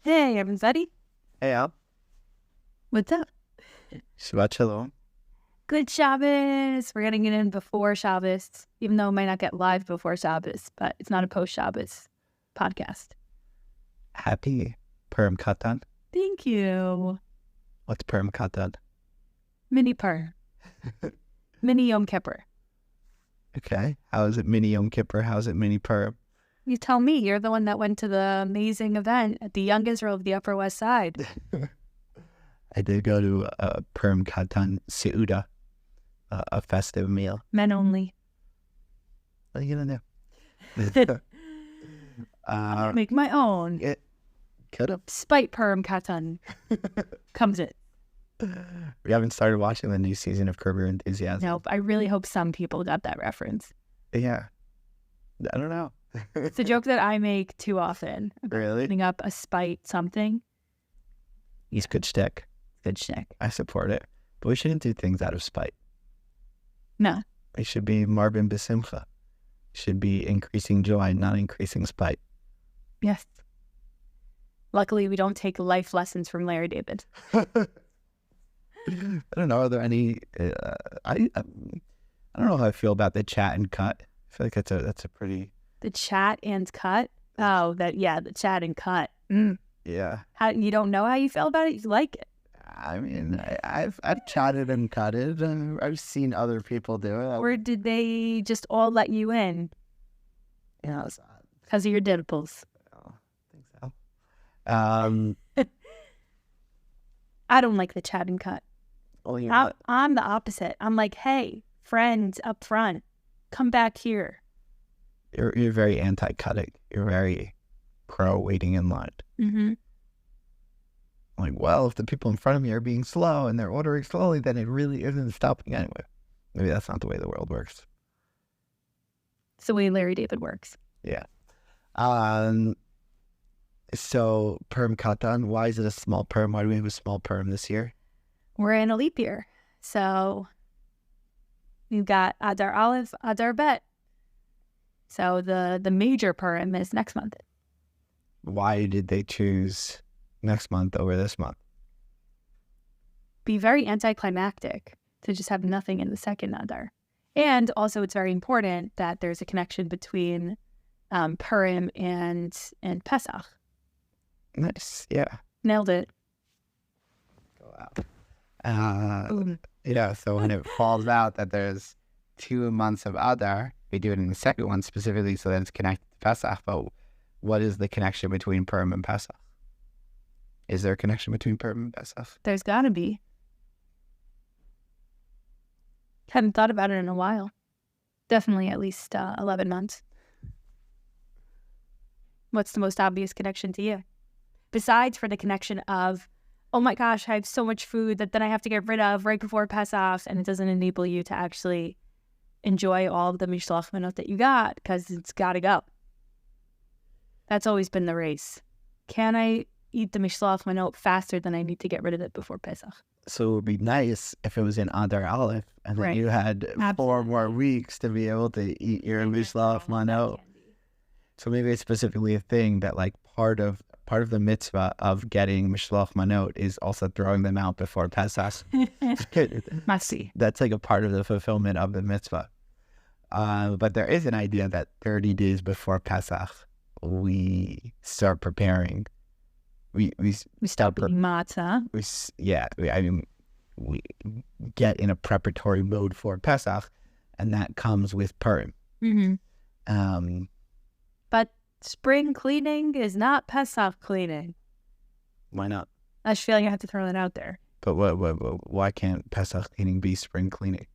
Hey, everybody. Hey, Al. What's up? Shabbat Shalom. Good Shabbos. We're getting it in before Shabbos, even though it might not get live before Shabbos, but it's not a post-Shabbos podcast. Happy Purim Katan. Thank you. What's Purim Katan? Mini Purim. Mini Yom Kippur. Okay. How is it mini Yom Kippur? How is it mini Purim? You tell me. You're the one that went to the amazing event at the Young Israel of the Upper West Side. I did go to a Purim Katan Seuda, a festive meal. Men only. What are you going to do? Make my own. It could have. Spite Purim Katan. Comes it. We haven't started watching the new season of Curb Your Enthusiasm. Nope. I really hope some people got that reference. Yeah. I don't know. It's a joke that I make too often. Really? Putting up a spite something. He's good shtick. Good shtick. I support it. But we shouldn't do things out of spite. No. It should be Marbin B'Simcha. Should be increasing joy, not increasing spite. Yes. Luckily, we don't take life lessons from Larry David. I don't know. Are there any? I don't know how I feel about the chat and cut. I feel like that's a pretty. The chat and cut. Oh, the chat and cut. Yeah. How you don't know how you feel about it? You like it? I mean, I've chatted and cutted, and I've seen other people do it. Or did they just all let you in? Yeah, Because of your dimples. I think so. I don't like the chat and cut. Well, I'm the opposite. I'm like, hey, friends up front, come back here. You're very anti-cutting. You're very pro waiting in line. Mm-hmm. Like, well, if the people in front of me are being slow and they're ordering slowly, then it really isn't stopping anyway. Maybe that's not the way the world works. It's the way Larry David works. Yeah. So Purim Katan, why is it a small Purim? Why do we have a small Purim this year? We're in a leap year. So we've got Adar Aleph, Adar Bet. So the major Purim is next month. Why did they choose next month over this month? Be very anticlimactic to just have nothing in the second Adar. And also it's very important that there's a connection between Purim and Pesach. Nice. Yeah. Nailed it. Go out. Yeah. So when it falls out that there's 2 months of Adar, we do it in the second one specifically so that it's connected to Pesach. But what is the connection between Purim and Pesach? Is there a connection between Purim and Pesach? There's got to be. Hadn't thought about it in a while. Definitely at least 11 months. What's the most obvious connection to you? Besides for the connection of, oh my gosh, I have so much food that then I have to get rid of right before Pesach, and it doesn't enable you to actually enjoy all of the mishloach manot that you got because it's got to go. That's always been the race. Can I eat the mishloach manot faster than I need to get rid of it before Pesach? So it would be nice if it was in Adar Aleph and then Right. you had 4 more weeks to be able to eat your mishloach manot. So maybe it's specifically a thing that like part of the mitzvah of getting mishloach manot is also throwing them out before Pesach. Must see. That's like a part of the fulfillment of the mitzvah. But there is an idea that 30 days before Pesach, we start preparing. We start eating matzah. We get in a preparatory mode for Pesach, and that comes with Purim. Mm-hmm. But spring cleaning is not Pesach cleaning. Why not? I just feel like I have to throw that out there. But why can't Pesach cleaning be spring cleaning?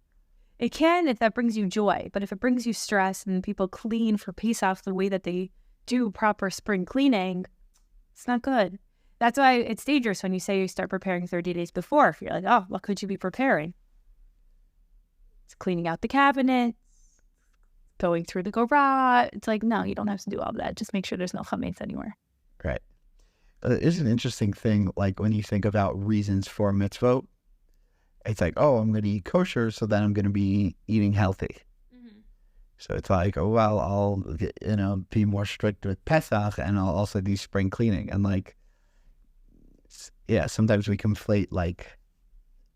It can if that brings you joy, but if it brings you stress and people clean for Pesach the way that they do proper spring cleaning, it's not good. That's why it's dangerous when you say you start preparing 30 days before. If you're like, oh, what could you be preparing? It's cleaning out the cabinets, going through the garage. It's like, no, you don't have to do all of that. Just make sure there's no chametz anywhere. Right. It's an interesting thing, like when you think about reasons for mitzvot, it's like, oh, I'm going to eat kosher, so then I'm going to be eating healthy. Mm-hmm. So it's like, oh, well, I'll, be more strict with Pesach, and I'll also do spring cleaning. And like, sometimes we conflate like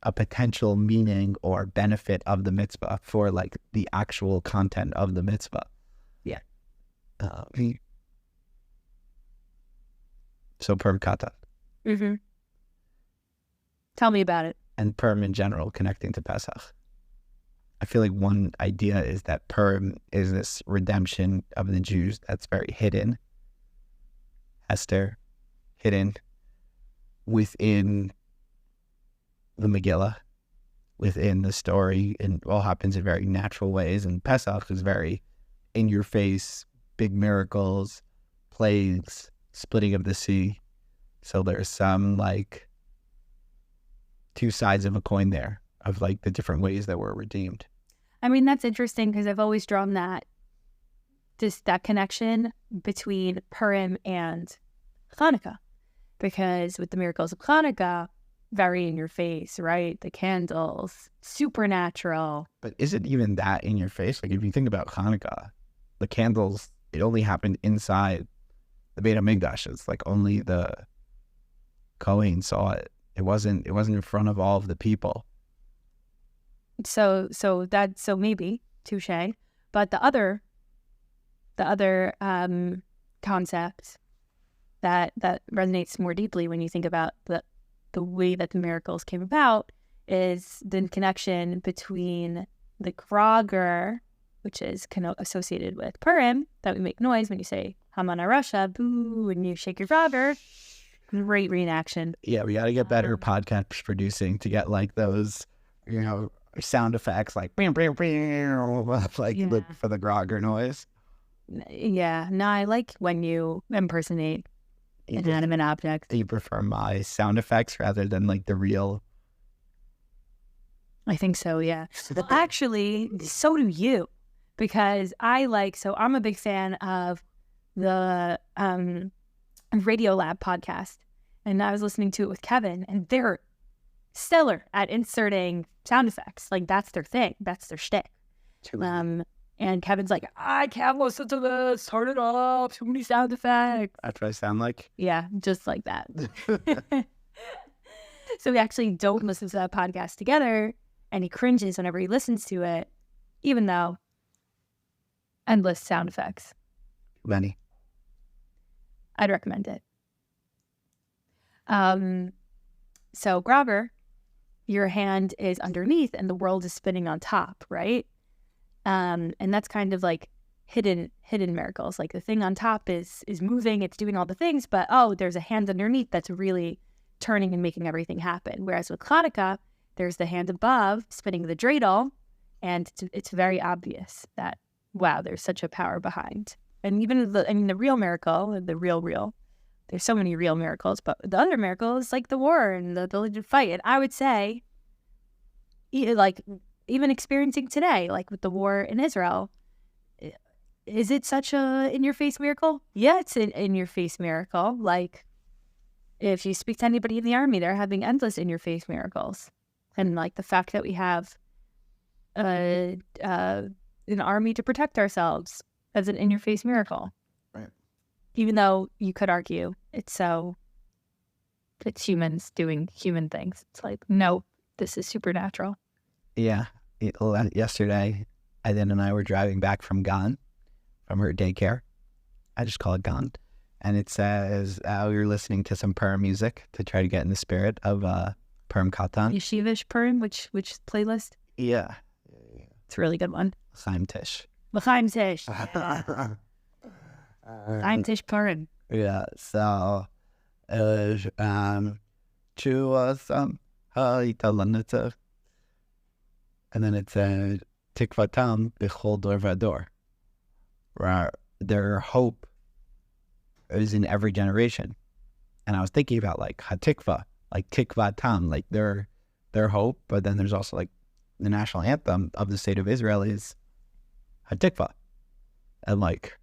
a potential meaning or benefit of the mitzvah for like the actual content of the mitzvah. Yeah. So Purim Katan. Mm-hmm. Tell me about it. And Purim in general connecting to Pesach. I feel like one idea is that Purim is this redemption of the Jews that's very hidden. Esther, hidden within the Megillah, within the story, and all happens in very natural ways. And Pesach is very in your face, big miracles, plagues, splitting of the sea. So there's some like two sides of a coin there of like the different ways that we're redeemed. I mean, that's interesting because I've always drawn that connection between Purim and Hanukkah, because with the miracles of Hanukkah, very in your face, right? The candles, supernatural. But is it even that in your face? Like if you think about Hanukkah, the candles, it only happened inside the Beit HaMikdash. It's like only the Kohen saw it. It wasn't in front of all of the people. So maybe touche. But the other concept that resonates more deeply when you think about the way that the miracles came about is the connection between the Grogger, which is associated with Purim, that we make noise when you say Hamana Rasha, boo, and you shake your Grogger. Great reenaction. Yeah, we got to get better podcast producing to get like those, sound effects like like look for the Grogger noise. Yeah, no, I like when you impersonate inanimate objects. You prefer my sound effects rather than like the real? I think so, yeah. Well, actually, so do you, because I'm a big fan of the Radio Lab podcast, and I was listening to it with Kevin, and they're stellar at inserting sound effects. Like that's their thing, that's their shtick. And Kevin's like, I can't listen to this. Turn it off. Too many sound effects. That's what I sound like? Yeah, just like that. So we actually don't listen to that podcast together, and he cringes whenever he listens to it, even though endless sound effects. Many. I'd recommend it. So Grogger, your hand is underneath and the world is spinning on top, right? And that's kind of like hidden miracles. Like the thing on top is moving, it's doing all the things, but there's a hand underneath that's really turning and making everything happen. Whereas with Hanukkah, there's the hand above spinning the dreidel, and it's very obvious that, wow, there's such a power behind. And even the real miracle, the real, there's so many real miracles, but the other miracle is like the war and the ability to fight. And I would say, like, even experiencing today, like with the war in Israel, is it such a in-your-face miracle? Yeah, it's an in-your-face miracle. Like, if you speak to anybody in the army, they're having endless in-your-face miracles. And, like, the fact that we have an army to protect ourselves as an in-your-face miracle. Right. Even though you could argue it's humans doing human things. It's like, no, this is supernatural. Yeah. Yesterday, Aiden and I were driving back from Gan, from her daycare. I just call it Gan. And it says we were listening to some Purim music to try to get in the spirit of Purim Katan. Yeshivish Purim, which playlist? Yeah. It's a really good one. Chaim Tish. L'chaim Tish. Chaim Tish Purim. Yeah. So it was Chuasam Ha'italanata. And then it said Tikvatam B'chol Dor Vador. Where their hope is in every generation. And I was thinking about like Hatikva, like Tikvatam, like their hope, but then there's also like the national anthem of the state of Israel is Hatikva. And like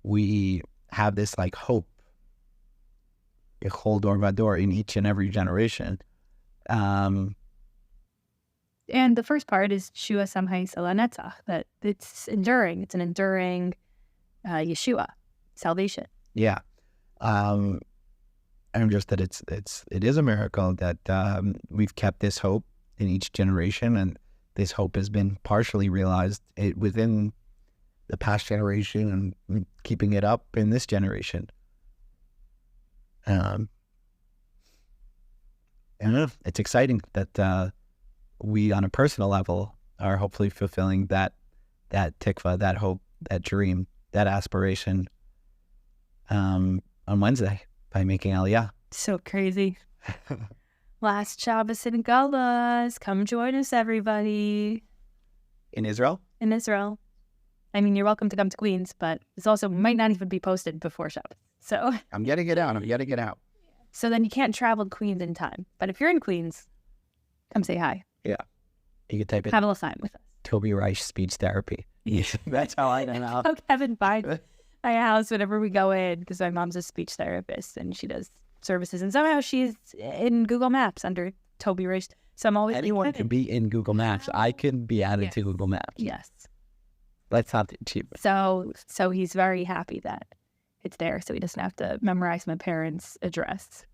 we have this like hope, B'chol Dor Vador, in each and every generation. And the first part is Shua Samhais Elanetzach, that it's enduring. It's an enduring Yeshua, salvation. Yeah. I'm just that it is a miracle that we've kept this hope in each generation, and this hope has been partially realized within the past generation and keeping it up in this generation. I don't know. It's exciting that we, on a personal level, are hopefully fulfilling that tikva, that hope, that dream, that aspiration on Wednesday by making Aliyah. So crazy. Last Shabbos in Gullahs. Come join us, everybody. In Israel? In Israel. I mean, you're welcome to come to Queens, but this also might not even be posted before Shabbos. So I'm getting it out. So then you can't travel to Queens in time. But if you're in Queens, come say hi. Yeah. You can type it. Have a little time with us. Toby Reich speech therapy. That's how I know. How Kevin finds my house whenever we go in, because my mom's a speech therapist and she does services. And somehow she's in Google Maps under Toby Reich. So I'm always anyone can be in Google Maps. I can be added to Google Maps. Yes. Let's not cheap. So he's very happy that it's there, so he doesn't have to memorize my parents' address.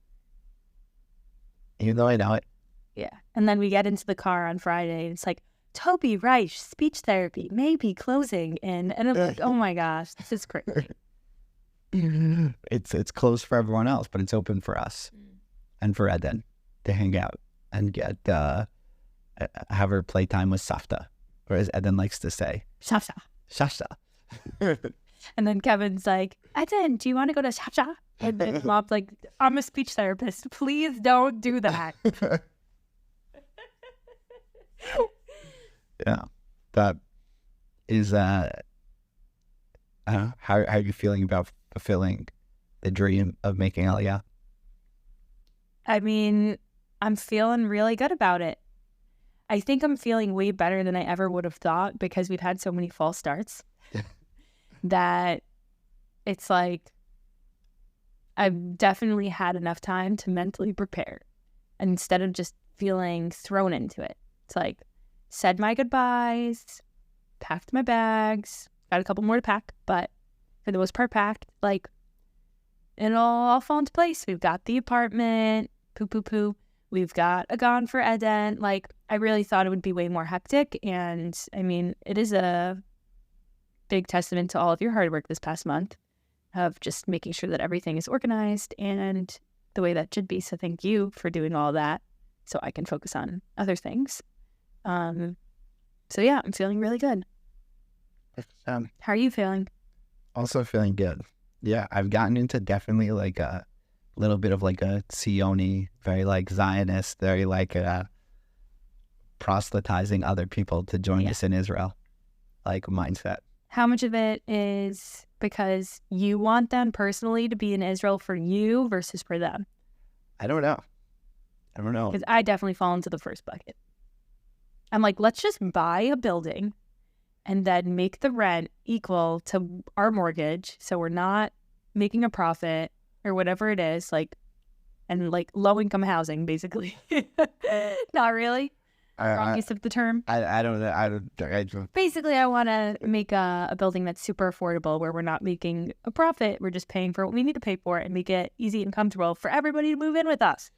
Even though I know it. Yeah. And then we get into the car on Friday, and it's like, Toby Reich, speech therapy, maybe closing in. And I'm like, oh my gosh, this is crazy. It's closed for everyone else, but it's open for us and for Eden to hang out and get have her playtime with Safta, or as Eden likes to say, Shafsha. Shashta. And then Kevin's like, Eden, do you want to go to Shafsha? And then Mom's like, I'm a speech therapist. Please don't do that. Yeah, that is. How are you feeling about fulfilling the dream of making Aliyah? I mean, I'm feeling really good about it. I think I'm feeling way better than I ever would have thought, because we've had so many false starts that it's like I've definitely had enough time to mentally prepare, and instead of just feeling thrown into it. It's like, said my goodbyes, packed my bags, got a couple more to pack, but for the most part packed. Like, it'll all fall into place. We've got the apartment, poo. We've got a gone for Eden. Like, I really thought it would be way more hectic, and I mean, it is a big testament to all of your hard work this past month of just making sure that everything is organized and the way that should be. So thank you for doing all that so I can focus on other things. So yeah, I'm feeling really good. How are you feeling? Also feeling good. Yeah, I've gotten into definitely like a little bit of like a Sioni, very like Zionist, very like proselytizing other people to join us in Israel, like mindset. How much of it is because you want them personally to be in Israel for you versus for them? I don't know. Because I definitely fall into the first bucket. I'm like, let's just buy a building and then make the rent equal to our mortgage, so we're not making a profit or whatever it is, like, and like low-income housing, basically. Not really. Wrong use of the term. I don't know. Basically, I want to make a building that's super affordable, where we're not making a profit. We're just paying for what we need to pay for, and make it easy and comfortable for everybody to move in with us.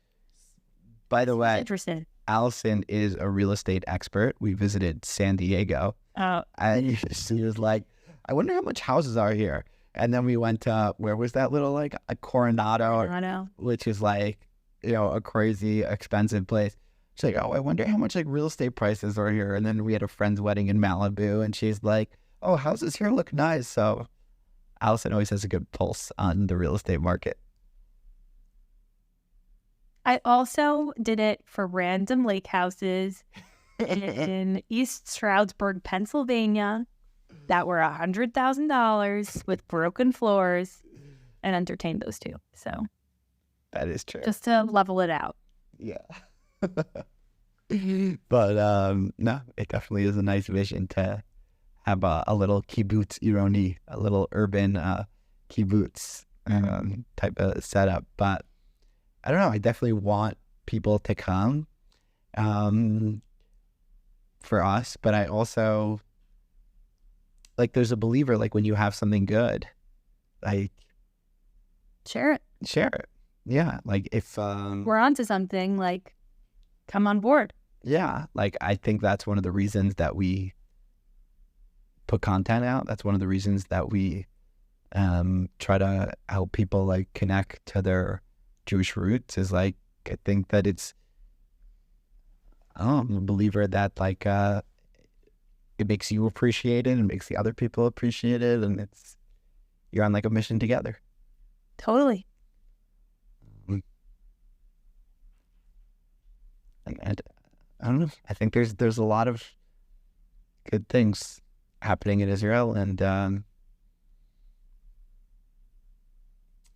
By the way, interested. Allison is a real estate expert. We visited San Diego. Oh. And she was like, I wonder how much houses are here. And then we went to, where was that little, like, a Coronado, which is like, you know, a crazy expensive place. She's like, oh, I wonder how much like real estate prices are here. And then we had a friend's wedding in Malibu, and she's like, oh, houses here look nice. So Allison always has a good pulse on the real estate market. I also did it for random lake houses in East Stroudsburg, Pennsylvania, that were $100,000 with broken floors, and entertained those two. So that is true. Just to level it out. Yeah. But no, it definitely is a nice vision to have a little kibbutz ironi, a little urban kibbutz type of setup. But I don't know, I definitely want people to come for us, but I also, like, there's a believer, like, when you have something good, like, share it. Yeah, like if we're onto something, like, come on board. yeah, like I think that's one of the reasons that we put content out. That's one of the reasons that we try to help people like connect to their Jewish roots, is like, I think that it's, I'm a believer that like it makes you appreciate it and makes the other people appreciate it, and it's, you're on like a mission together. Totally. And I don't know, I think there's a lot of good things happening in Israel, and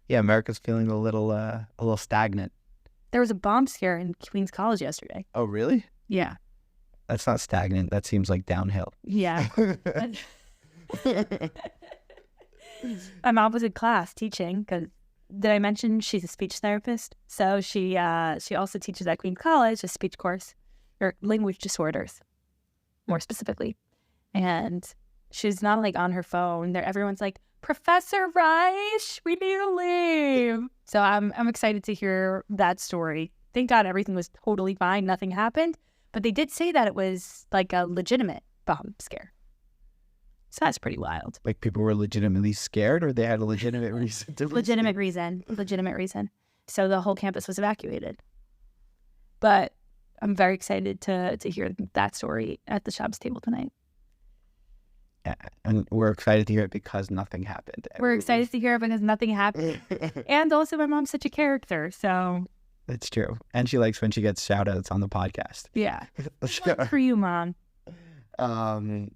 yeah, America's feeling a little stagnant. There was a bomb scare in Queens College yesterday. Oh, really? Yeah. That's not stagnant. That seems like downhill. Yeah. My mom was in class teaching, because did I mention she's a speech therapist? So she also teaches at Queens College, a speech course, or language disorders, more specifically. And she's not like on her phone. Everyone's like, Professor Reich, we need to leave. So I'm excited to hear that story. Thank God everything was totally fine. Nothing happened. But they did say that it was like a legitimate bomb scare. So that's pretty wild. Like people were legitimately scared, or they had a legitimate reason to Legitimate reason. So the whole campus was evacuated. But I'm very excited to hear that story at the Shabbos table tonight. Yeah, and we're excited to hear it because nothing happened. We're excited to hear it because nothing happened. And also my mom's such a character, so. It's true. And she likes when she gets shout outs on the podcast. Yeah. Good for you, Mom. And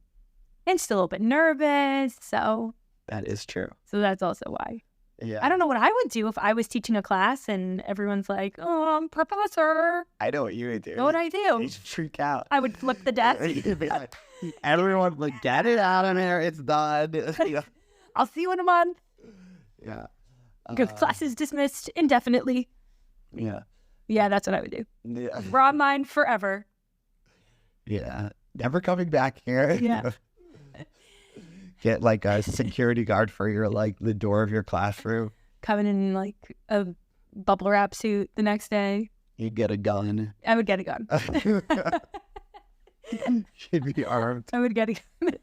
still a little bit nervous, so. That is true. So that's also why. Yeah. I don't know what I would do if I was teaching a class and everyone's like, oh, Professor. I know what you would do. Know what I do? You'd freak out. I would flip the desk. Everyone would get it out of there. It's done. I'll see you in a month. Yeah. Class is dismissed indefinitely. Yeah. Yeah, that's what I would do. Yeah. Raw mind forever. Yeah. Never coming back here. Yeah. Get like a security guard for your like the door of your classroom. Coming in like a bubble wrap suit the next day. You'd get a gun. I would get a gun. She'd be armed. I would get a gun.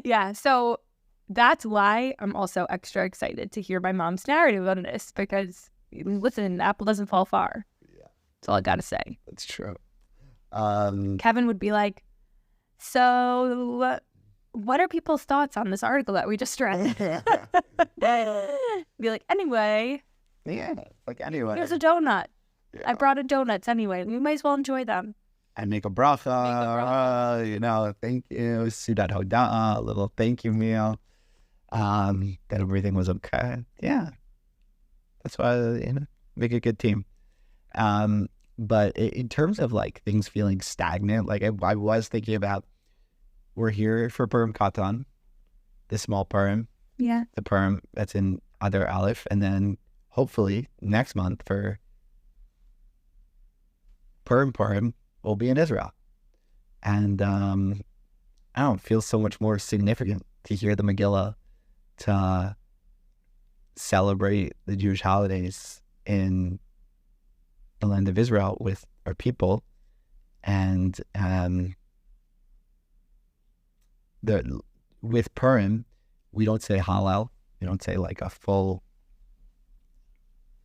Yeah, so that's why I'm also extra excited to hear my mom's narrative on this, because listen, apple doesn't fall far. Yeah. That's all I gotta say. That's true. Kevin would be like, so what are people's thoughts on this article that we just read? Be like, anyway. Yeah, like anyway. Here's a donut. Yeah. I brought in donuts anyway. We might as well enjoy them. And make a bracha, you know, thank you, Sudat Hoda, a little thank you meal, that everything was okay. Yeah, that's why, you know, make a good team. But in terms of like things feeling stagnant, like I was thinking about, we're here for Purim Katan, the small Purim. Yeah. The Purim that's in Adar Aleph, and then hopefully next month for Purim will be in Israel. And I don't feel so much more significant to hear the Megillah, to celebrate the Jewish holidays in the land of Israel with our people. And with Purim, we don't say Hallel. We don't say like a full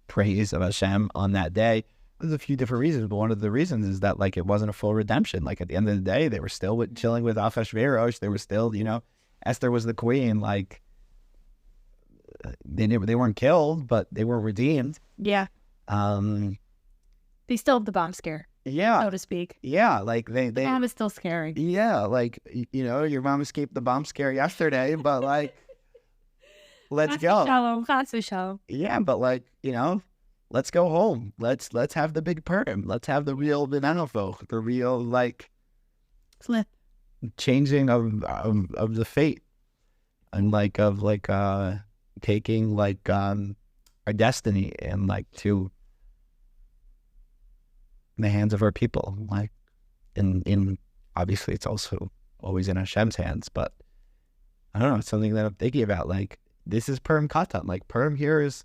praise of Hashem on that day. There's a few different reasons, but one of the reasons is that like it wasn't a full redemption. Like at the end of the day, they were still chilling with Achashverosh. They were still, you know, Esther was the queen. Like they weren't killed, but they were redeemed. Yeah. They still have the bomb scare. Yeah. So to speak. Yeah. Like they Bomb is still scary. Yeah. Like, you know, your mom escaped the bomb scare yesterday, but like, let's go. Shalom. Yeah. But like, you know, let's go home. Let's have the big Purim. Let's have the real Benanofo, the real like Flip. Changing of the fate, and like of like taking like our destiny and like to the hands of our people. Like in obviously it's also always in Hashem's hands, but I don't know, it's something that I'm thinking about. Like this is Purim Katan. Like Purim here is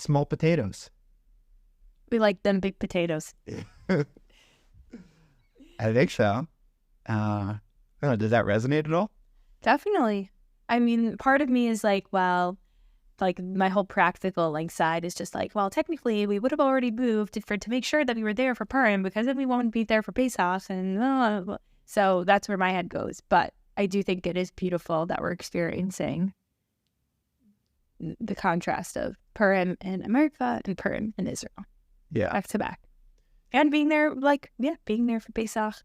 small potatoes. We like them big potatoes. I think so. Does that resonate at all? Definitely. I mean, part of me is like, well, like my whole practical like side is just like, well, technically we would have already moved to make sure that we were there for Purim, because then we won't be there for Pesach, and so that's where my head goes. But I do think it is beautiful that we're experiencing the contrast of Purim in America and Purim in Israel, back to back, and being there, being there for Pesach.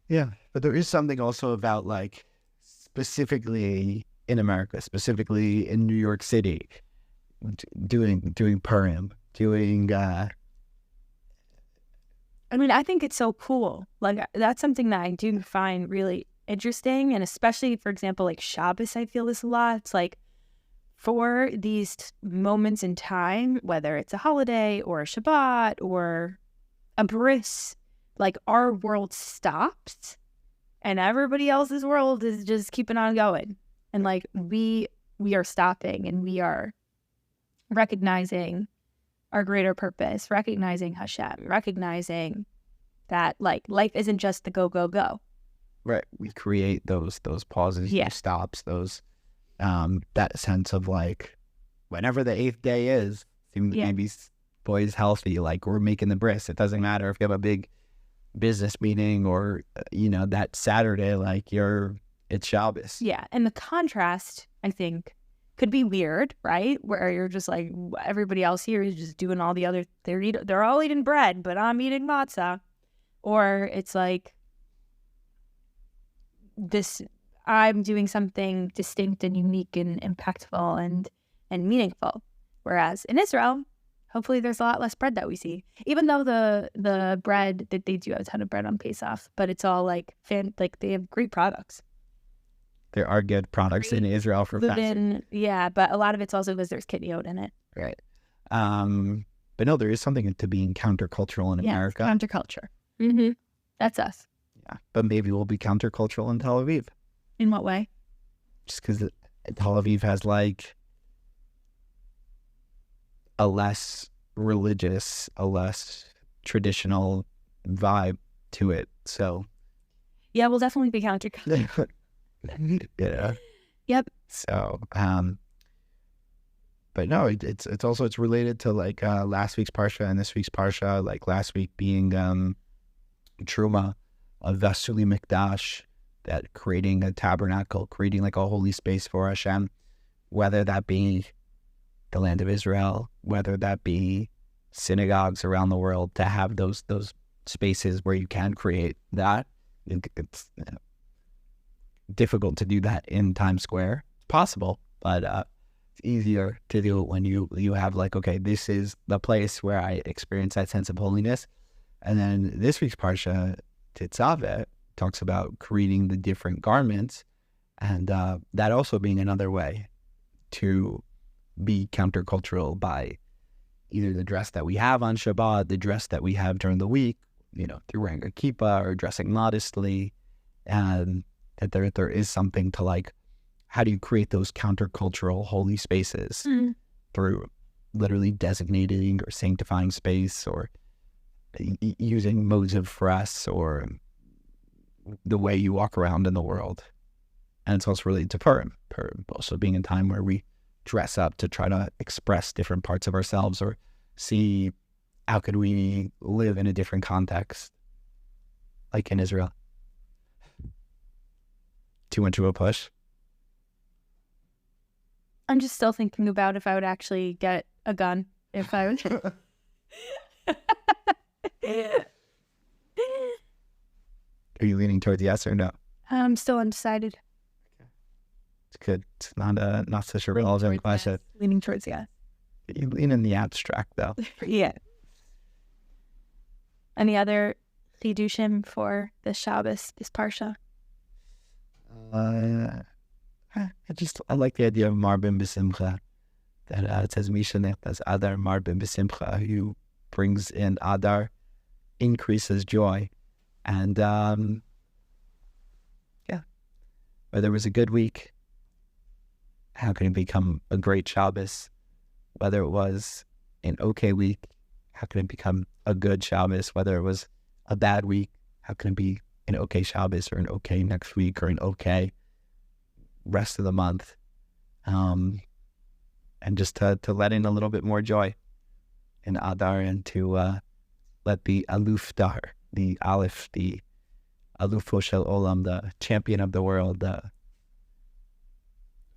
Yeah, but there is something also about like specifically in America, specifically in New York City, doing Purim, doing. I mean, I think it's so cool. Like, that's something that I do find really interesting, and especially, for example, like Shabbos, I feel this a lot. It's like, for these moments in time, whether it's a holiday or a Shabbat or a bris, like our world stops and everybody else's world is just keeping on going. And like we are stopping, and we are recognizing our greater purpose, recognizing Hashem, recognizing that like life isn't just the go, go, go. Right. We create those pauses, those stops, those that sense of like whenever the 8th day is, maybe boys healthy, like we're making the bris. It doesn't matter if you have a big business meeting or that Saturday, like it's Shabbos. Yeah, and the contrast, I think, could be weird, right? Where you're just like, everybody else here is just doing all the other, they're all eating bread, but I'm eating matzah. Or it's like this, I'm doing something distinct and unique and impactful and meaningful. Whereas in Israel, hopefully there's a lot less bread that we see. Even though the bread, that they do have a ton of bread on Pesach, but it's all like they have great products. There are good products in Israel for gluten, but a lot of it's also because there's kidneyot in it. Right. But no, there is something to being countercultural in America. Counterculture. Mm-hmm. That's us. Yeah, but maybe we'll be countercultural in Tel Aviv. In what way? Just because Tel Aviv has like a less religious, a less traditional vibe to it. So yeah, we'll definitely be countercultural. Yeah. Yep. So, but no, it's also related to like last week's parsha and this week's parsha. Like last week being Truma of Vasuli Mikdash, that creating a tabernacle, creating like a holy space for Hashem, whether that be the land of Israel, whether that be synagogues around the world, to have those spaces where you can create that. It's difficult to do that in Times Square. It's possible, but it's easier to do it when you have like, okay, this is the place where I experience that sense of holiness. And then this week's parsha, Tetzaveh, talks about creating the different garments, and that also being another way to be countercultural by either the dress that we have on Shabbat, the dress that we have during the week, through wearing a kippah or dressing modestly, and that there is something to like, how do you create those countercultural holy spaces through literally designating or sanctifying space, or using modes of dress, or the way you walk around in the world. And it's also related to Purim also being a time where we dress up to try to express different parts of ourselves, or see how could we live in a different context, like in Israel. Too much of a push? I'm just still thinking about if I would actually get a gun. If I would. Are you leaning towards yes or no? I'm still undecided. It's good. It's not such a relevant question. Yes. Leaning towards yes. You lean in the abstract, though. Yeah. Any other chidushim for this Shabbos, this parsha? I like the idea of marbim b'simcha. That it says Mishanech, that's Adar marbim b'simcha, who brings in Adar, increases joy. And whether it was a good week, how can it become a great Shabbos? whether it was an okay week, how can it become a good Shabbos? Whether it was a bad week, how can it be an okay Shabbos or an okay next week or an okay rest of the month? And just to let in a little bit more joy in Adar, and to let the Aluf Dar, the Aleph, the Alufo Shel Olam, the champion of the world, the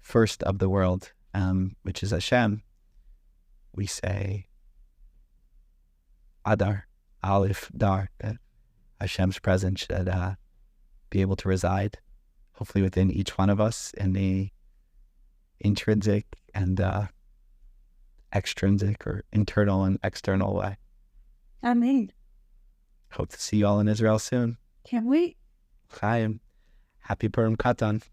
first of the world, which is Hashem, we say Adar, Aleph, Dar, that Hashem's presence should be able to reside, hopefully within each one of us in the intrinsic and extrinsic, or internal and external way. Amen. Hope to see you all in Israel soon. Can't wait. Chaim. Happy Purim Katan.